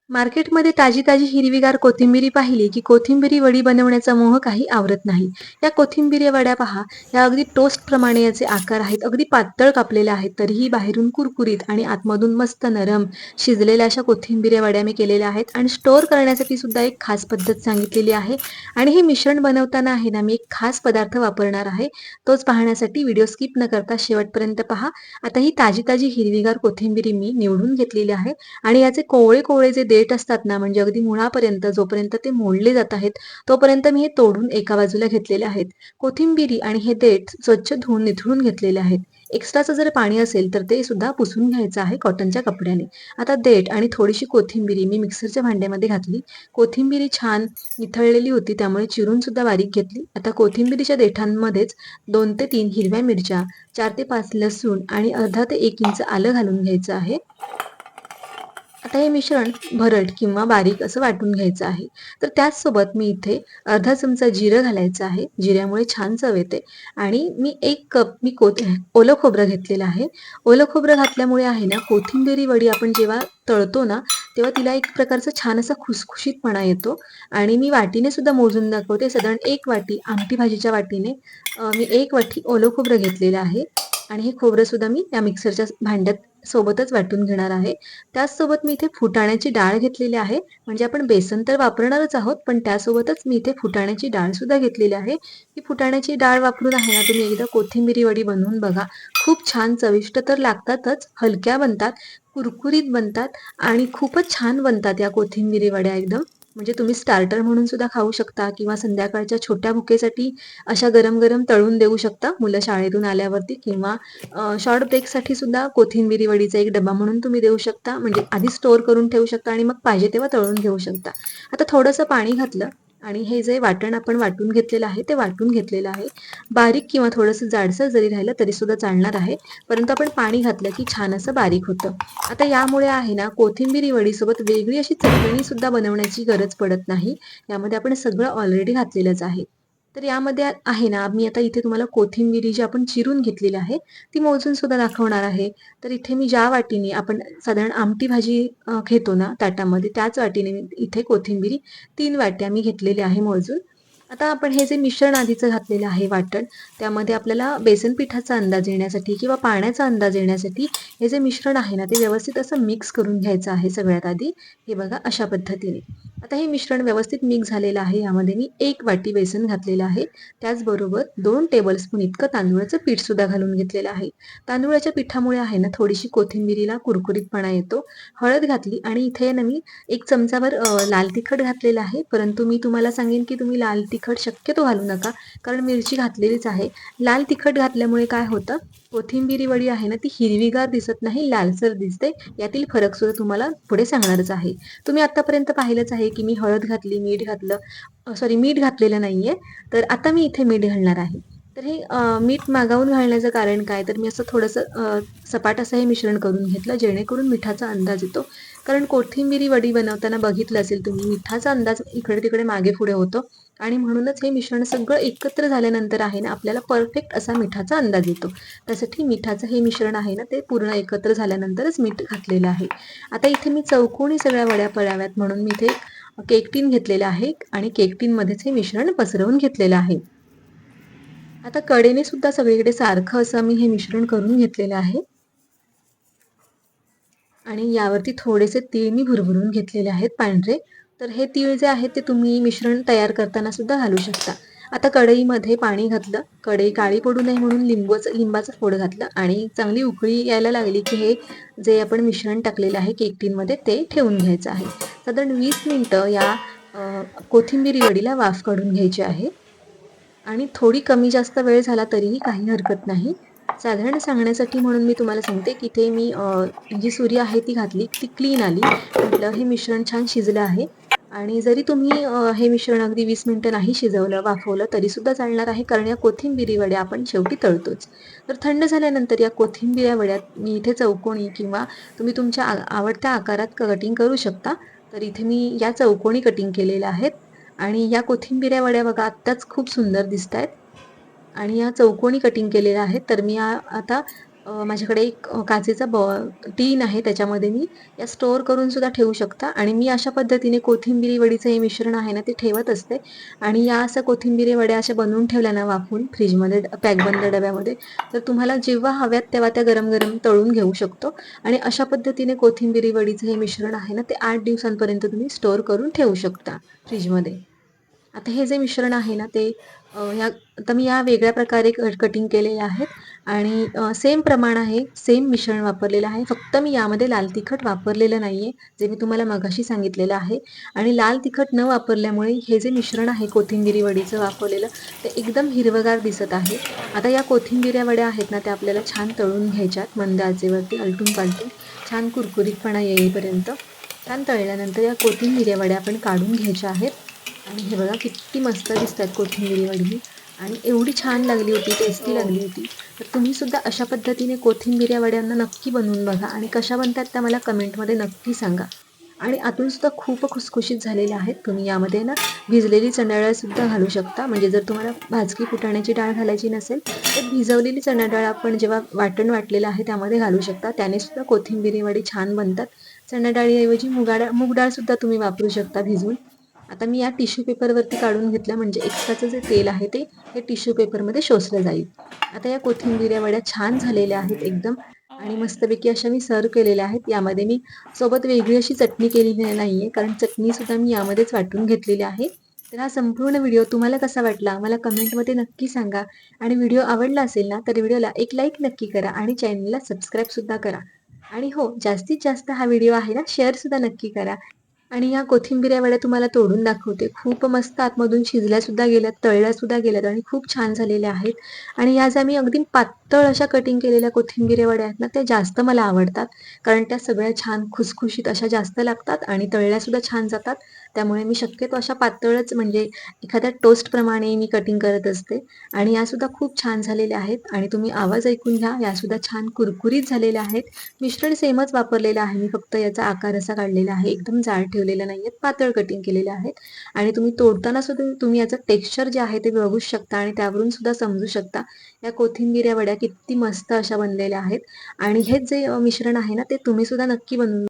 मार्केटमध्ये ताजी ताजी हिरवीगार कोथिंबिरी पाहिली की कोथिंबिरी वडी बनवण्याचा मोह काही आवरत नाही. या कोथिंबिरी वड्या पहा, या अगदी टोस्ट प्रमाणे याचे आकार आहेत. अगदी पातळ कापलेल्या आहेत, तरीही बाहेरून कुरकुरीत आणि आतमधून मस्त नरम शिजलेल्या अशा कोथिंबिरी वड्या मी केलेल्या आहेत. आणि स्टोअर करण्यासाठी सुद्धा एक खास पद्धत सांगितलेली आहे. आणि हे मिश्रण बनवताना आहे ना, मी एक खास पदार्थ वापरणार आहे. तोच पाहण्यासाठी व्हिडिओ स्किप न करता शेवटपर्यंत पहा. आता ही ताजी ताजी हिरवीगार कोथिंबिरी मी निवडून घेतलेली आहे. आणि याचे कोवळे कोवळे जे देठ असतात ना, म्हणजे अगदी मुळापर्यंत जोपर्यंत ते मोडले जात आहेत, तोपर्यंत मी हे तोडून एका बाजूला घेतलेले आहेत. कोथिंबिरी आणि हे देठ स्वच्छ धुवून निथळून घेतलेले आहेत. एक्स्ट्राचं जर पाणी असेल तर ते सुद्धा पुसून घ्यायचं आहे कॉटनच्या कपड्याने. आता देठ आणि थोडीशी कोथिंबिरी मी मिक्सरच्या भांड्यामध्ये घातली. कोथिंबिरी छान निथळलेली होती, त्यामुळे चिरून सुद्धा बारीक घेतली. आता कोथिंबिरीच्या देठांमध्येच 2 ते 3 हिरव्या मिरच्या, 4 ते 5 लसूण आणि अर्धा ते 1 इंच आलं घालून घ्यायचं आहे. आता हे मिश्रण भरड किंवा बारीक असं वाटून घ्यायचं आहे. तर त्याचसोबत मी इथे अर्धा चमचा जिरं घालायचं आहे. जिऱ्यामुळे छान चव येते. आणि मी 1 कप ओलं खोबरं घेतलेलं आहे. ओलं खोबरं घातल्यामुळे आहे ना, कोथिंबिरी वडी आपण जेव्हा तळतो ना, तेव्हा तिला एक प्रकारचा छान असा खुसखुशीतपणा येतो. आणि मी वाटीने सुद्धा मोजून दाखवते. साधारण 1 वाटी आमटी भाजीच्या वाटीने मी 1 वाटी ओलं खोबरं घेतलेलं आहे. आणि हे खोबरं सुद्धा मी या मिक्सरच्या भांड्यात सोबतच वाटून घेणार आहे. त्याचसोबत मी इथे फुटाण्याची डाळ घेतलेली आहे. म्हणजे आपण बेसन तर वापरणारच आहोत, पण त्यासोबतच मी इथे फुटाण्याची डाळ सुद्धा घेतलेली आहे. ही फुटाण्याची डाळ वापरून आहे ना, तुम्ही एकदा कोथिंबिरी वडी बनवून बघा. खूप छान चविष्ट तर लागतातच, हलक्या बनतात, कुरकुरीत बनतात आणि खूपच छान बनतात या कोथिंबिरी वड्या एकदम. म्हणजे तुम्ही स्टार्टर म्हणून सुद्धा खाऊ शकता किंवा संध्याकाळच्या छोट्या भुकेसाठी अशा गरम-गरम तळून देऊ शकता मुलं शाळेतून आल्यावरती, किंवा शॉर्ट ब्रेकसाठी सुद्धा कोथिंबिरी वडीचा एक डबा म्हणून तुम्ही देऊ शकता. म्हणजे आधी स्टोअर करून ठेवू शकता आणि मग पाहिजे तेव्हा तळून घेऊ शकता. आता थोडंसं पाणी घातलं आणि हे जे वाटण आपण वाटून घेतलेलं आहे ते वाटून घेतलेलं आहे. बारीक किंवा थोडंसं जाडसर जरी राहिलं तरी सुद्धा चालणार आहे. परंतु आपण पाणी घातलं की छान असं बारीक होतं. आता यामुळे आहे ना, कोथिंबिरी वडीसोबत वेगळी अशी चटणी सुद्धा बनवण्याची गरज पडत नाही. यामध्ये आपण सगळं ऑलरेडी घातलेलंच आहे. तर यामध्ये आहे ना, मी आता इथे तुम्हाला कोथिंबिरी जी आपण चिरून घेतलेली आहे, ती मोजून सुद्धा दाखवणार आहे. तर इथे मी ज्या वाटीने आपण साधारण आमटी भाजी घेतो ना ताटामध्ये, त्याच वाटीने मी इथे कोथिंबिरी 3 वाट्या मी घेतलेली आहे मोजून. आता आपण हे जे मिश्रण आधीचं घातलेलं आहे वाटण, त्यामध्ये आपल्याला बेसन पिठाचा अंदाज येण्यासाठी किंवा पाण्याचा अंदाज येण्यासाठी हे जे मिश्रण आहे ना, ते व्यवस्थित असं मिक्स करून घ्यायचं आहे सगळ्यात आधी. हे बघा अशा पद्धतीने. आता हे मिश्रण व्यवस्थित मिक्स झालेलं आहे. यामध्ये मी 1 वाटी बेसन घातलेलं आहे. त्याचबरोबर 2 टेबलस्पून इतकं तांदूळाचं पीठ सुद्धा घालून घेतलेलं आहे. तांदूळाच्या पिठामुळे आहे ना, थोडीशी कोथिंबिरीला कुरकुरीतपणा येतो. हळद घातली आणि इथे ना मी 1 चमचाभर लाल तिखट घातलेलं आहे. परंतु मी तुम्हाला सांगेन की तुम्ही लाल तिखट शक्यतो घालू नका, कारण मिरची घातलेलीच आहे. लाल तिखट घातल्यामुळे काय होतं, कोथिंबिरी वडी आहे ना, ती हिरवीगार दिसत नाही, लालसर दिसते. यातील फरक सुद्धा तुम्हाला पुढे सांगणारच आहे. तुम्ही आतापर्यंत पाहिलंच आहे की मी हळद घातली, मीठ घातलं, सॉरी मीठ घातलेलं नाहीये. तर आता मी इथे मीठ घालणार आहे. तर हे मीठ मागावून घालण्याचं कारण काय, तर मी असं थोडंसं सपाट असं हे मिश्रण करून घेतलं, जेणेकरून मिठाचा अंदाज येतो. कारण कोथिंबिरी वडी बनवताना बघितलं असेल तुम्ही, मिठाचा अंदाज इकडे-तिकडे मागे-पुढे होतो. आणि म्हणूनच हे मिश्रण सगळं एकत्र झाल्यानंतर आहे ना, आपल्याला परफेक्ट असा मिठाचा अंदाज येतो. त्यासाठी मिठाचं हे मिश्रण आहे ना, ते पूर्ण एकत्र झाल्यानंतरच मीठ घातलेलं आहे. आता इथे मी चौकोनी सगळ्या वड्या पडाव्यात म्हणून मी इथे केक टीन घेतलेला आहे आणि केक टीनमध्येच हे मिश्रण पसरवून घेतलेलं आहे. आता कडेने सुद्धा सगळीकडे सारखं असं मी हे मिश्रण करून घेतलेलं आहे. आणि यावरती थोडेसे तीळ मी भुरभुरून घेतलेले आहेत पांढरे. तर हे तीळ जे आहेत ते तुम्ही मिश्रण तयार करताना सुद्धा घालू शकता. आता कढईमध्ये पाणी घातलं. कढई काळी पडू नये म्हणून लिंबाचं फोड घातलं आणि चांगली उकळी यायला लागली की हे जे आपण मिश्रण टाकलेलं आहे केक टीनमध्ये ते ठेवून घ्यायचं आहे. साधारण 20 मिनिटं या कोथिंबिरी वडीला वाफ काढून घ्यायची आहे. आणि थोडी कमी जास्त वेळ झाला तरीही काही हरकत नाही. साधारण सांगण्यासाठी म्हणून मी तुम्हाला सांगते, की इथे मी जी सुरी आहे ती घातली, ती क्लीन आली. म्हटलं हे मिश्रण छान शिजलं आहे. आणि जरी तुम्ही हे मिश्रण अगदी 20 मिनिटं नाही शिजवलं, वाफवलं तरीसुद्धा चालणार आहे, कारण या कोथिंबिरी वड्या आपण शेवटी तळतोच. तर थंड झाल्यानंतर या कोथिंबिऱ्या वड्यात मी इथे चौकोनी किंवा तुम्ही तुमच्या आवडत्या आकारात कटिंग करू शकता. तर इथे मी या चौकोनी कटिंग केलेल्या आहेत. आणि या कोथिंबिऱ्या वड्या बघा आत्ताच खूप सुंदर दिसतायत आणि या चौकोनी कटिंग केलेल्या आहेत. तर मी आता माझ्याकडे एक काचेचा टीन आहे, त्याच्यामध्ये मी या स्टोअर करून सुद्धा ठेवू शकता आणि मी अशा पद्धतीने कोथिंबिरी वडीचं हे मिश्रण आहे ना, ते ठेवत असते आणि या असं कोथिंबिरी वड्या अशा बनवून ठेवल्या ना वाफवून फ्रीजमध्ये पॅकबंद डब्यामध्ये, तर तुम्हाला जेव्हा हव्यात तेव्हा त्या गरम-गरम तळून घेऊ शकतो आणि अशा पद्धतीने कोथिंबिरी वडीचं हे मिश्रण आहे ना, ते 8 दिवसांपर्यंत तुम्ही स्टोअर करून ठेवू शकता फ्रीजमध्ये. आता हे जे मिश्रण आहे ना ते ह्या आता मी या वेगळ्या प्रकारे कटिंग केलेले आहेत आणि सेम प्रमाण आहे, सेम मिश्रण वापरलेलं आहे. फक्त मी यामध्ये लाल तिखट वापरलेलं नाहीये, जे मी तुम्हाला मगाशी सांगितलेलं आहे आणि लाल तिखट न वापरल्यामुळे हे जे मिश्रण आहे कोथिंबिरी वडीचं वापरलेलं, ते एकदम हिरवंगार दिसत आहे. आता या कोथिंबिऱ्या वड्या आहेत ना, त्या आपल्याला छान तळून घ्यायच्यात मंद आचेवरती आलटून-पालटून छान कुरकुरीतपणा येईपर्यंत. छान तळल्यानंतर या कोथिंबिऱ्या वड्या आपण काढून घ्यायच्या आहेत. आणि हे बघा किती मस्त दिसतात कोथिंबिरी वडी आणि एवढी छान लागली होती, टेस्टी लागली होती. तर तुम्ही सुद्धा अशा पद्धतीने कोथिंबिऱ्या वड्यांना नक्की बनवून बघा आणि कशा बनतात त्या मला कमेंटमध्ये नक्की सांगा. आणि आतून सुद्धा खूप खुसखुशीत झालेल्या आहेत. तुम्ही यामध्ये ना भिजलेली चणा डाळ सुद्धा घालू शकता. म्हणजे जर तुम्हाला भाजकी फुटाण्याची डाळ घालायची नसेल, तर भिजवलेली चणा डाळ आपण जेव्हा वाटण वाटलेलं आहे त्यामध्ये घालू शकता. त्याने सुद्धा कोथिंबिरी वडी छान बनतात. चणा डाळीऐवजी मूग डाळ सुद्धा तुम्ही वापरू शकता भिजवून. आता मी या टिश्यू पेपरवरती काढून घेतलं म्हणजे एक्स्ट्राचं जे तेल आहे ते हे टिश्यू पेपरमध्ये शोषलं जाईल. आता या कोथिंबिऱ्या वड्या छान झालेल्या आहेत एकदम आणि मस्तपैकी अशा मी सर्व्ह केलेल्या आहेत. यामध्ये मी सोबत वेगळी अशी चटणी केलेली नाहीये, कारण चटणी सुद्धा मी यामध्येच वाटून घेतलेली आहे. तर हा संपूर्ण व्हिडिओ तुम्हाला कसा वाटला मला कमेंटमध्ये नक्की सांगा आणि व्हिडिओ आवडला असेल ना तर व्हिडिओला एक लाईक नक्की करा आणि चॅनलला सबस्क्राईब सुद्धा करा. आणि हो, जास्तीत जास्त हा व्हिडिओ आहे ना शेअर सुद्धा नक्की करा. आणि या कोथिंबिऱ्या वड्या तुम्हाला तोडून दाखवते. खूप मस्त आतमधून शिजल्या सुद्धा गेल्यात, तळल्या सुद्धा गेल्यात आणि खूप छान झालेल्या आहेत. आणि या ज्या मी अगदी पातळ अशा कटिंग केलेल्या कोथिंबिऱ्या वड्या आहेत ना, त्या जास्त मला आवडतात. कारण त्या सगळ्या छान खुसखुशीत अशा जास्त लागतात आणि तळल्या सुद्धा छान जातात. त्यामुळे मी शक्यतो अशा पातळच म्हणजे एखाद्या टोस्टप्रमाणे मी कटिंग करत असते. आणि यासुद्धा खूप छान झालेल्या आहेत आणि तुम्ही आवाज ऐकून घ्या. यासुद्धा छान कुरकुरीत झालेल्या आहेत. मिश्रण सेमच वापरलेलं आहे मी, फक्त याचा आकार असा काढलेला आहे. एकदम जाड ठेवलेलं नाहीये, पातळ कटिंग केलेले आहेत आणि तुम्ही तोडताना सुद्धा तुम्ही याचं टेक्स्चर जे आहे ते बघूच शकता आणि त्यावरून सुद्धा समजू शकता या कोथिंबिऱ्या वड्या किती मस्त अशा बनलेल्या आहेत. आणि हेच जे मिश्रण आहे ना ते तुम्ही सुद्धा नक्की बनवून